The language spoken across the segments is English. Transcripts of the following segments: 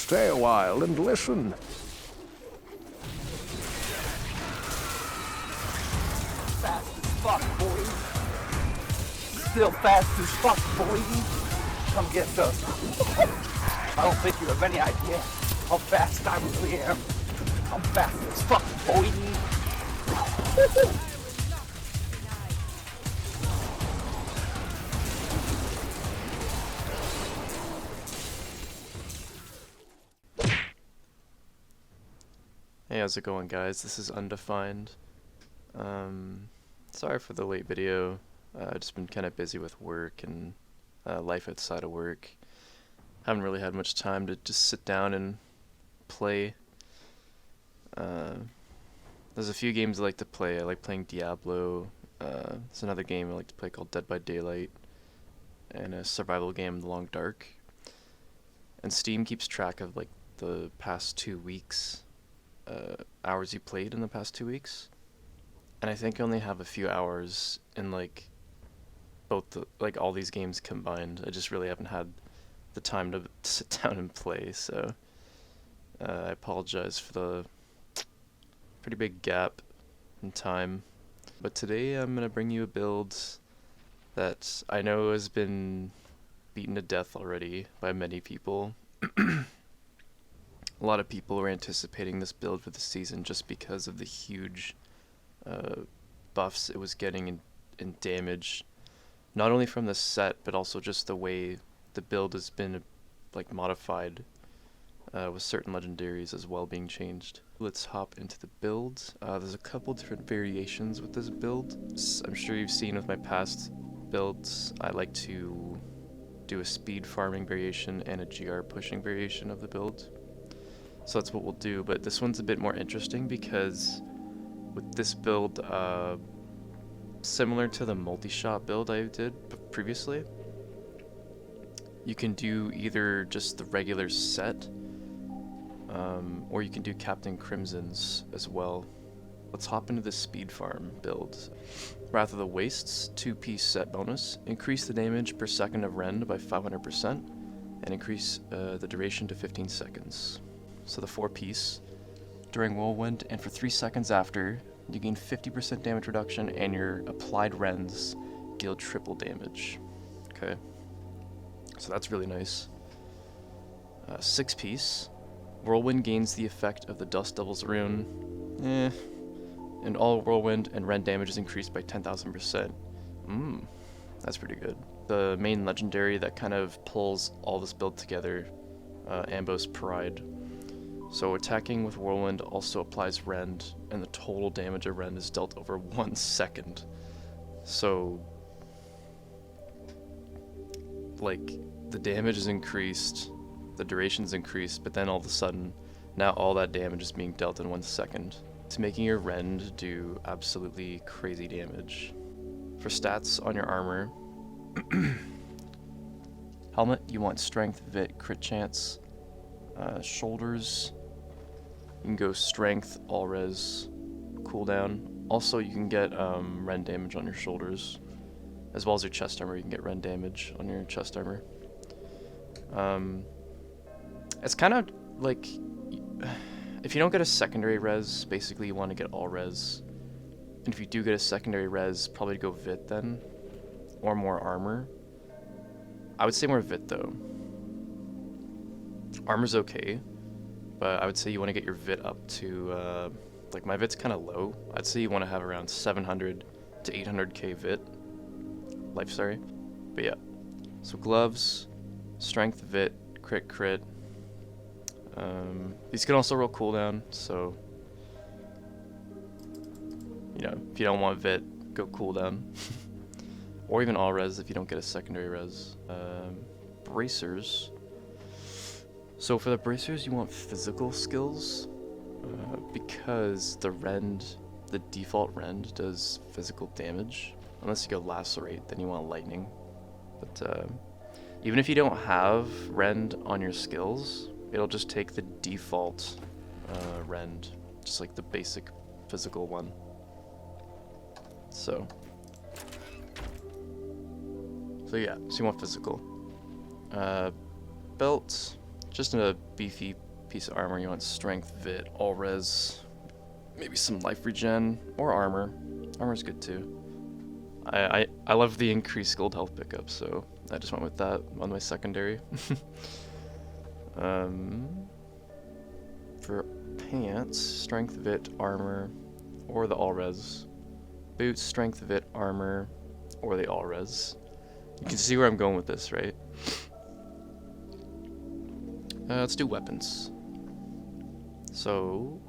Stay a while and listen. Fast as fuck, boy. Still fast as fuck, boy. Come get us. I don't think you have any idea how fast I really am. I'm fast as fuck, boy. Hey, how's it going, guys? This is Undefined. Sorry for the late video. I've just been kind of busy with work and life outside of work. Haven't really had much time to just sit down and play. There's a few games I like to play. I like playing Diablo. There's another game I like to play called Dead by Daylight, and a survival game, The Long Dark. And Steam keeps track of like the past 2 weeks. Hours you played in the past 2 weeks, and I think I only have a few hours in like both all these games combined. I just really haven't had the time to sit down and play, so I apologize for the pretty big gap in time. But today I'm gonna bring you a build that I know has been beaten to death already by many people. A lot of people were anticipating this build for the season just because of the huge buffs it was getting in damage, not only from the set, but also just the way the build has been like modified with certain legendaries as well being changed. Let's hop into the build. There's a couple different variations with this build. I'm sure you've seen with my past builds, I like to do a speed farming variation and a GR pushing variation of the build. So that's what we'll do, but this one's a bit more interesting because with this build, similar to the multi-shot build I did previously, you can do either just the regular set, or you can do Captain Crimson's as well. Let's hop into the speed farm build. Wrath of the Wastes, 2-piece set bonus. Increase the damage per second of rend by 500%, and increase the duration to 15 seconds. So the 4-piece. During Whirlwind and for 3 seconds after, you gain 50% damage reduction and your applied rends deal triple damage. Okay, so that's really nice. 6-piece. Whirlwind gains the effect of the Dust Devil's rune. And all Whirlwind and rend damage is increased by 10,000%. That's pretty good. The main legendary that kind of pulls all this build together, Ambos Pride. So attacking with Whirlwind also applies rend, and the total damage of rend is dealt over 1 second. So, like, the damage is increased, the duration's increased, but then all of a sudden, now all that damage is being dealt in 1 second. It's making your rend do absolutely crazy damage. For stats on your armor, helmet, you want strength, vit, crit chance. Shoulders, you can go strength, all res, cooldown. Also, you can get rend damage on your shoulders, as well as your chest armor. You can get rend damage on your chest armor. It's kind of like, if you don't get a secondary res, basically you want to get all res. And if you do get a secondary res, probably go vit then, or more armor. I would say more vit though. Armor's okay, but I would say you want to get your vit up to, like my vit's kind of low. I'd say you want to have around 700 to 800k vit. Life, sorry. But yeah. So gloves, strength, vit, crit. These can also roll cooldown, so, you know, if you don't want vit, go cooldown. Or even all res if you don't get a secondary res. Bracers. So for the bracers, you want physical skills, because the default rend does physical damage. Unless you go lacerate, then you want lightning. But even if you don't have rend on your skills, it'll just take the default rend, just like the basic physical one. So yeah, so you want physical. Belt. just a beefy piece of armor. You want strength, vit, all res, maybe some life regen, or armor. Armor's good too. I love the increased gold health pickup, so I just went with that on my secondary. For pants, strength, vit, armor, or the all res. Boots, strength, vit, armor, or the all res. You can see where I'm going with this, right? Let's do weapons. So,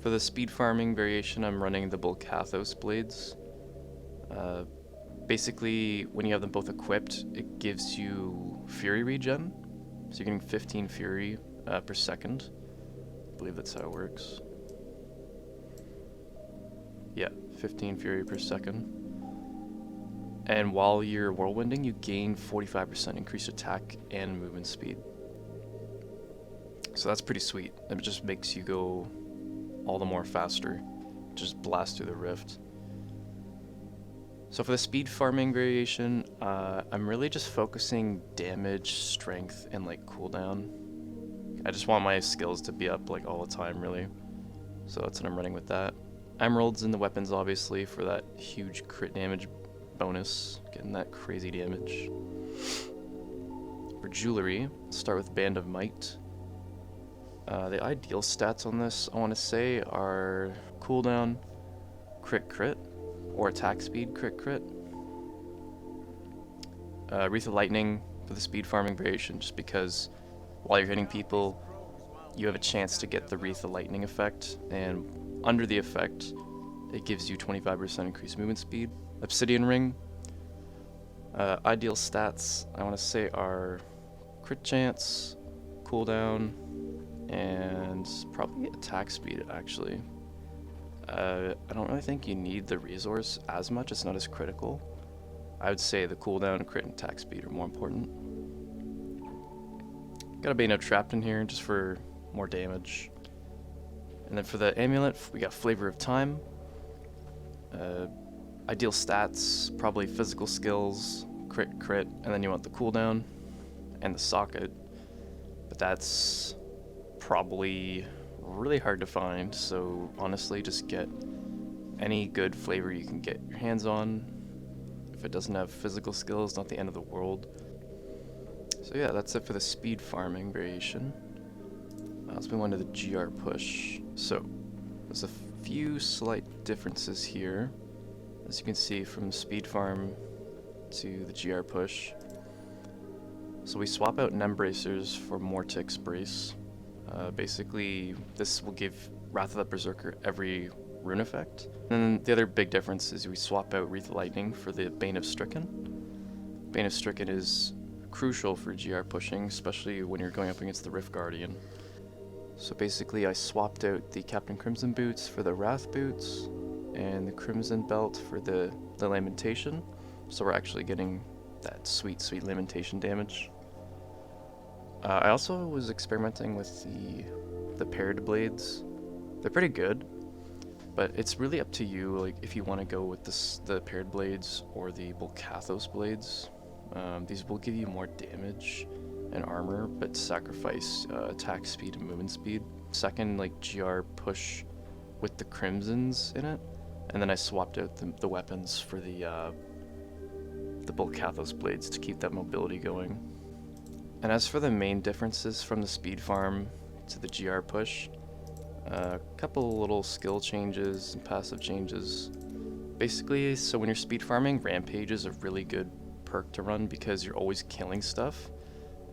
for the speed farming variation, I'm running the Bulkathos blades. Basically, when you have them both equipped, it gives you fury regen. So you're getting 15 fury per second. I believe that's how it works. Yeah, 15 fury per second. And while you're whirlwinding, you gain 45% increased attack and movement speed. So that's pretty sweet. It just makes you go all the more faster. Just blast through the rift. So for the speed farming variation, I'm really just focusing damage, strength, and like cooldown. I just want my skills to be up like all the time, really. So that's what I'm running with that. Emeralds in the weapons, obviously, for that huge crit damage bonus, getting that crazy damage. For jewelry, start with Band of Might. The ideal stats on this, I want to say, are cooldown, crit, or attack speed, crit. Wreath of Lightning for the speed farming variation, just because while you're hitting people, you have a chance to get the Wreath of Lightning effect, and under the effect, it gives you 25% increased movement speed. Obsidian Ring. Ideal stats, I want to say, are crit chance, cooldown, and probably attack speed, actually. I don't really think you need the resource as much, it's not as critical. I would say the cooldown, crit, and attack speed are more important. Got a Bane of Trapped in here just for more damage. And then for the amulet, we got Flavor of Time. Ideal stats, probably physical skills, crit, and then you want the cooldown and the socket. But that's probably really hard to find, so honestly just get any good flavor you can get your hands on. If it doesn't have physical skills, not the end of the world. So yeah, that's it for the speed farming variation. Let's move on to the GR push. So there's a few slight differences here, as you can see from speed farm to the GR push. So we swap out Nembracers for Mortix Brace. Basically, this will give Wrath of the Berserker every rune effect. And then the other big difference is we swap out Wreath of Lightning for the Bane of Stricken. Bane of Stricken is crucial for GR pushing, especially when you're going up against the Rift Guardian. So basically I swapped out the Captain Crimson boots for the Wrath boots, and the Crimson belt for the Lamentation. So we're actually getting that sweet Lamentation damage. I also was experimenting with the paired blades. They're pretty good, but it's really up to you, like if you want to go with the paired blades or the Bulkathos blades. These will give you more damage and armor, but sacrifice attack speed and movement speed. Second, like GR push with the Crimsons in it, and then I swapped out the weapons for the Bulkathos blades to keep that mobility going. And as for the main differences from the speed farm to the GR push, a couple little skill changes and passive changes. Basically, so when you're speed farming, Rampage is a really good perk to run because you're always killing stuff,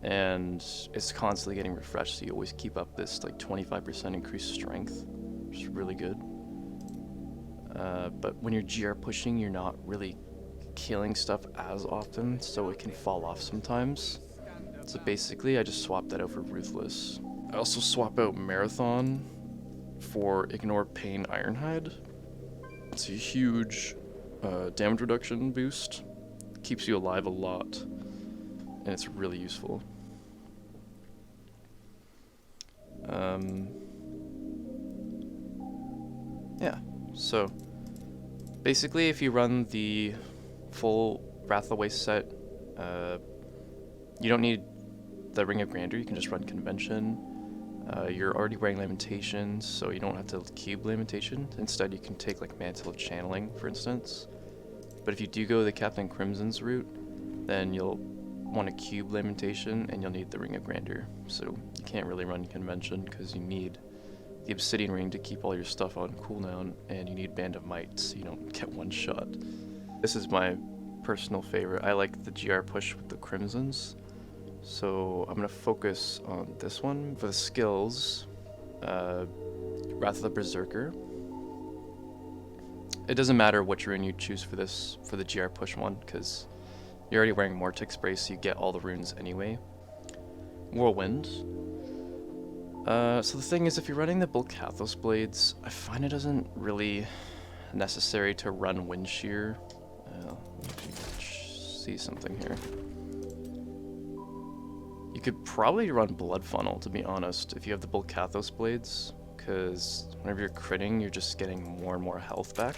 and it's constantly getting refreshed, so you always keep up this like 25% increased strength, which is really good. But when you're GR pushing, you're not really killing stuff as often, so it can fall off sometimes. So basically, I just swapped that out for Ruthless. I also swap out Marathon for Ignore Pain Ironhide. It's a huge damage reduction boost. Keeps you alive a lot, and it's really useful. Yeah, so basically if you run the full Wrath of the Waste set, you don't need the Ring of Grandeur, you can just run Convention. You're already wearing Lamentations, so you don't have to cube Lamentation. Instead, you can take like Mantle of Channeling, for instance. But if you do go the Captain Crimson's route, then you'll want a cube Lamentation, and you'll need the Ring of Grandeur. So you can't really run Convention, because you need the Obsidian Ring to keep all your stuff on cooldown, and you need Band of Might, so you don't get one shot. This is my personal favorite. I like the GR push with the Crimsons. So I'm going to focus on this one. For the skills, Wrath of the Berserker. It doesn't matter which rune you choose for this, for the GR push one, because you're already wearing Mortix Brace, so you get all the runes anyway. Whirlwind. So the thing is, if you're running the Bulkathos Blades, I find it isn't really necessary to run Wind Shear. Let me see something here. You could probably run Blood Funnel, to be honest, if you have the Bulkathos Blades, because whenever you're critting, you're just getting more and more health back.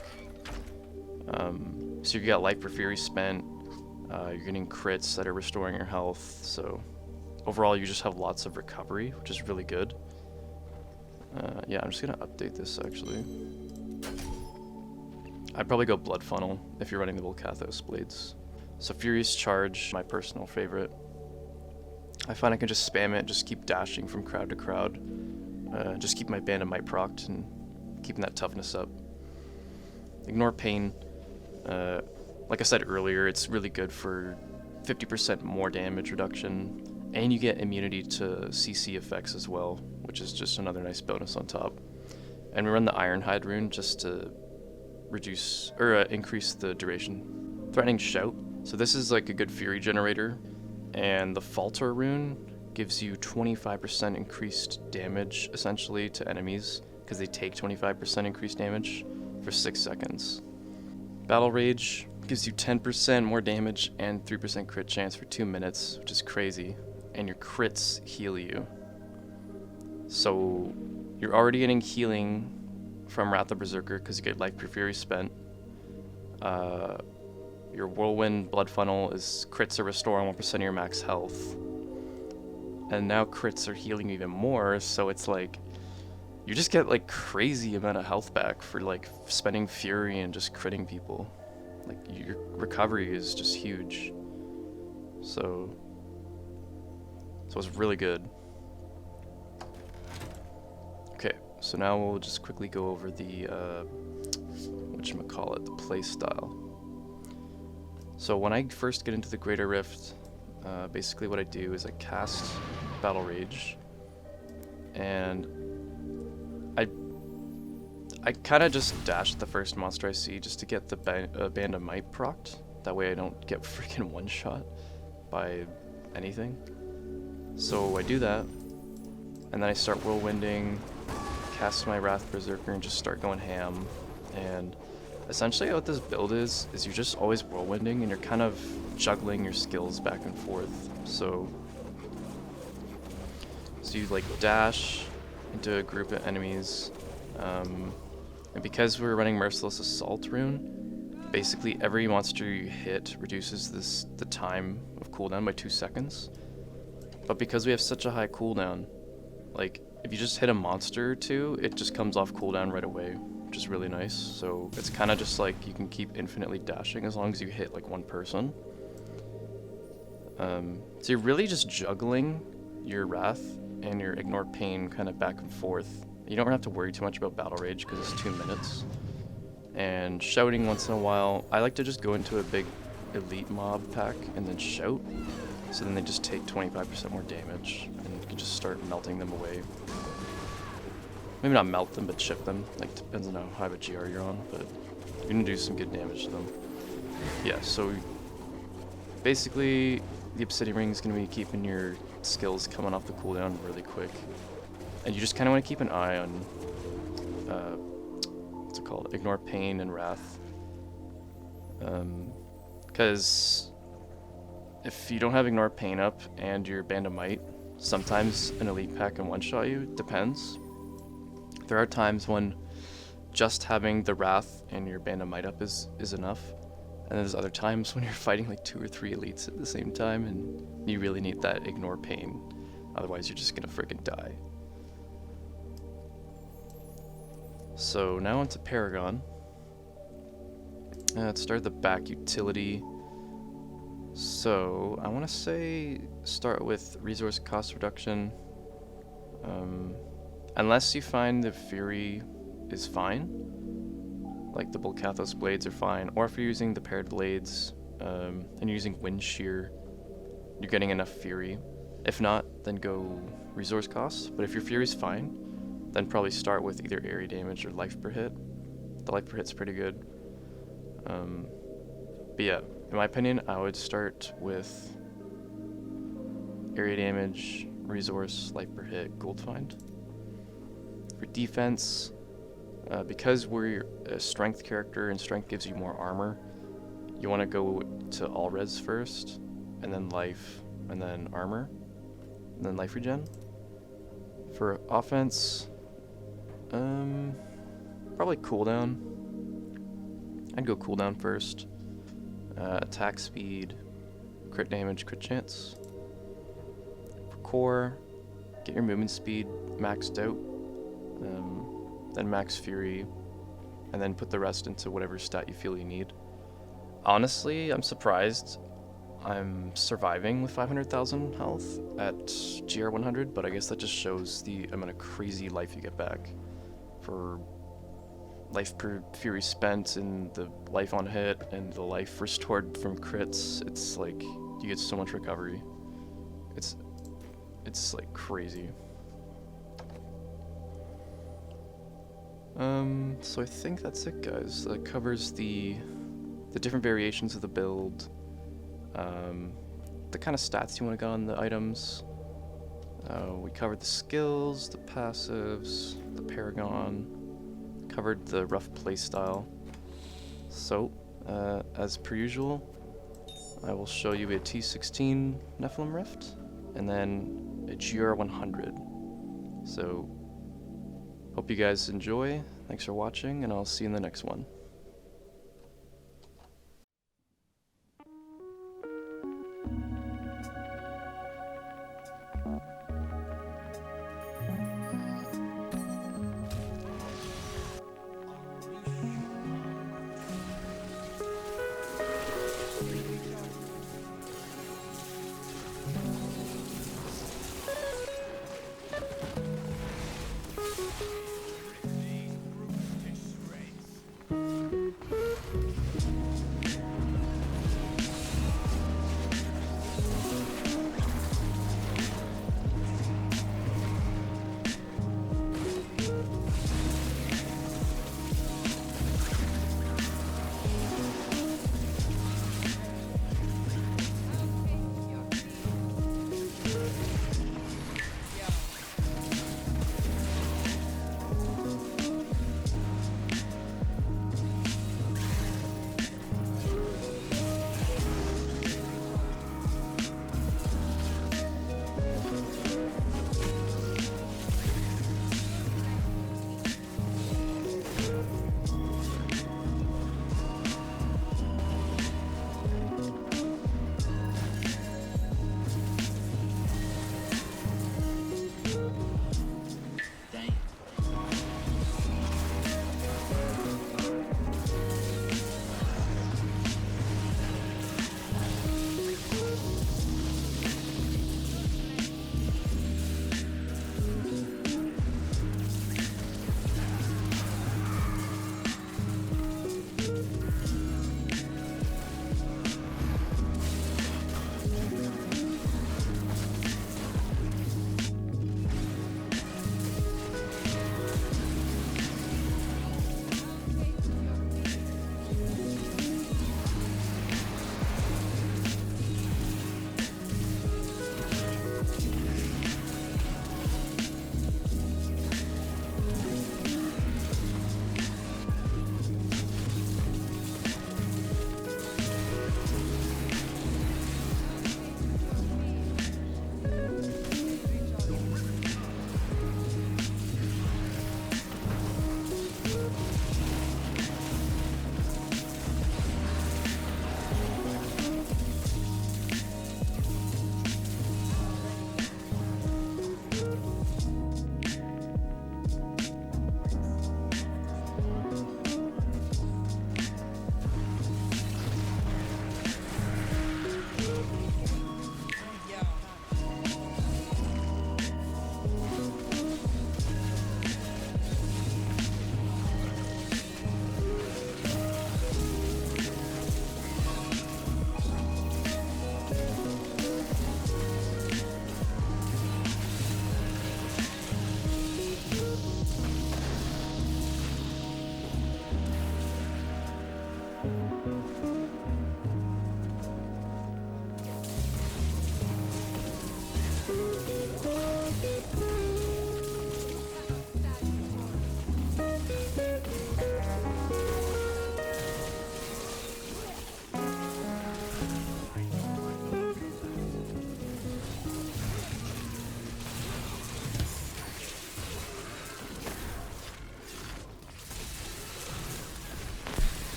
So you get Life for Fury spent, you're getting crits that are restoring your health, so overall you just have lots of recovery, which is really good. Yeah, I'm just going to update this actually. I'd probably go Blood Funnel if you're running the Bulkathos Blades. So Furious Charge, my personal favorite. I find I can just spam it, just keep dashing from crowd to crowd. Just keep my Band of Might procced and keeping that toughness up. Ignore Pain. Like I said earlier, it's really good for 50% more damage reduction, and you get immunity to CC effects as well, which is just another nice bonus on top. And we run the Ironhide rune just to reduce or increase the duration. Threatening Shout. So this is like a good fury generator, and the Falter rune gives you 25% increased damage essentially to enemies because they take 25% increased damage for 6 seconds. Battle Rage gives you 10% more damage and 3% crit chance for 2 minutes, which is crazy, and your crits heal you. So you're already getting healing from Wrath of Berserker because you get Life for Fury spent. Your Whirlwind Blood Funnel is crits are restore on 1% of your max health. And now crits are healing even more, so it's like you just get like crazy amount of health back for like spending Fury and just critting people. Like your recovery is just huge. So it's really good. Okay, so now we'll just quickly go over the whatchamacallit, the play style. So when I first get into the Greater Rift, basically what I do is I cast Battle Rage, and I kind of just dash the first monster I see just to get the Band of Might procced. That way I don't get freaking one-shot by anything. So I do that, and then I start whirlwinding, cast my Wrath Berserker, and just start going ham. And essentially what this build is you're just always whirlwinding, and you're kind of juggling your skills back and forth. So you like dash into a group of enemies, and because we're running Merciless Assault rune, basically every monster you hit reduces the time of cooldown by 2 seconds. But because we have such a high cooldown, like if you just hit a monster or two, it just comes off cooldown right away, which is really nice. So it's kind of just like you can keep infinitely dashing as long as you hit like one person. So you're really just juggling your Wrath and your Ignore Pain kind of back and forth. You don't have to worry too much about Battle Rage because it's 2 minutes. And shouting once in a while, I like to just go into a big elite mob pack and then shout. So then they just take 25% more damage, and you can just start melting them away. Maybe not melt them, but chip them. Like, depends on how high of a GR you're on, but you're gonna do some good damage to them. Yeah, so basically, the Obsidian Ring is gonna be keeping your skills coming off the cooldown really quick. And you just kind of want to keep an eye on, what's it called? Ignore Pain and Wrath. Because if you don't have Ignore Pain up and your Band of Might, sometimes an elite pack can one-shot you. It depends. There are times when just having the Wrath and your Band of Might up is enough. And there's other times when you're fighting like 2 or 3 elites at the same time, and you really need that ignore pain. Otherwise, you're just gonna freaking die. So now onto Paragon. Let's start the back utility. So I want to say start with resource cost reduction. Unless you find the Fury is fine, like the Bolcathos blades are fine, or if you're using the paired blades and you're using Wind Shear, you're getting enough Fury. If not, then go resource cost. But if your Fury's fine, then probably start with either area damage or life per hit. The life per hit's pretty good. But yeah, in my opinion, I would start with area damage, resource, life per hit, gold find. For defense, because we're a strength character and strength gives you more armor, you want to go to all res first, and then life, and then armor, and then life regen. For offense, probably cooldown. I'd go cooldown first. Attack speed, crit damage, crit chance. For core, get your movement speed maxed out, then max fury, and then put the rest into whatever stat you feel you need. Honestly, I'm surprised I'm surviving with 500,000 health at GR 100, but I guess that just shows the amount of crazy life you get back for life per fury spent and the life on hit and the life restored from crits. It's like you get so much recovery. It's like crazy. So I think that's it, guys. That covers the different variations of the build, the kind of stats you want to get on the items. We covered the skills, the passives, the Paragon, covered the rough playstyle. So, as per usual, I will show you a T16 Nephilim Rift, and then a GR 100. So, hope you guys enjoy. Thanks for watching, and I'll see you in the next one.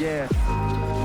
Yeah.